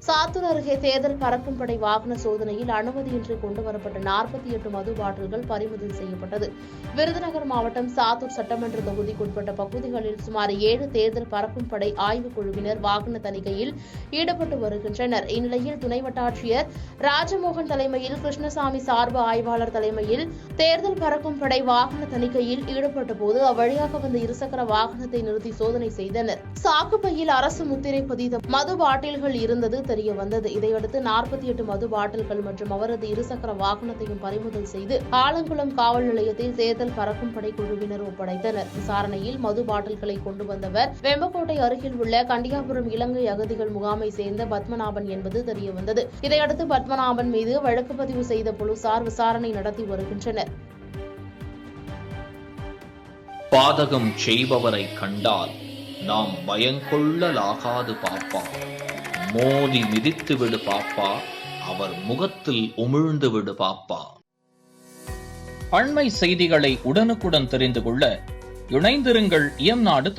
சாத்தூர் அருகே தேர்தல் பறக்கும் படை வாகன சோதனையில் அனுமதியின்றி கொண்டுவரப்பட்ட 48 மது பாட்டில்கள் பறிமுதல் செய்யப்பட்டது. விருதுநகர் மாவட்டம் சாத்தூர் சட்டமன்ற தொகுதிக்குட்பட்ட பகுதிகளில் சுமார் 7 தேர்தல் பறக்கும் படை ஆய்வுக் குழுவினர் வாகன தணிக்கையில் ஈடுபட்டு வருகின்றனர். இந்நிலையில் துணை வட்டாட்சியர் ராஜமோகன் தலைமையில் கிருஷ்ணசாமி சார்பு ஆய்வாளர் தலைமையில் தேர்தல் பறக்கும் படை வாகன தணிக்கையில் ஈடுபட்ட போது அவ்வழியாக வந்த இருசக்கர வாகனத்தை நிறுத்தி சோதனை செய்தனர். சாக்குப்பையில் அரசு முத்திரை பதித்த மது பாட்டில்கள் இருந்தது தெரிய வந்தது. இதையடுத்து 48 மது பாட்டில்கள் மற்றும் அவரது இருசக்கர வாகனத்தையும் பறிமுதல் செய்து ஆலங்குளம் காவல் நிலையத்தில் தேர்தல் பறக்கும் படை குழுவினர் ஒப்படைத்தனர். விசாரணையில் மது பாட்டில்களை கொண்டு வந்தவர் வெம்பக்கோட்டை அருகில் உள்ள கண்டியாபுரம் இலங்கை அகதிகள் முகாமை சேர்ந்த பத்மநாபன் என்பது தெரியவந்தது. இதையடுத்து பத்மநாபன் மீது வழக்கு பதிவு செய்த போலீசார் விசாரணை நடத்தி வருகின்றனர். பாதகம் செய்பவரை கண்டால் நாம் பயங்கொள்ளலாகாது பாப்பா, மோதி மிதித்து விடு பாப்பா, அவர் முகத்தில் உமிழ்ந்து விடு பாப்பா. அண்மை செய்திகளை உடனுக்குடன் தெரிந்து கொள்ள இணைந்திருங்கள் இயம்நாடு.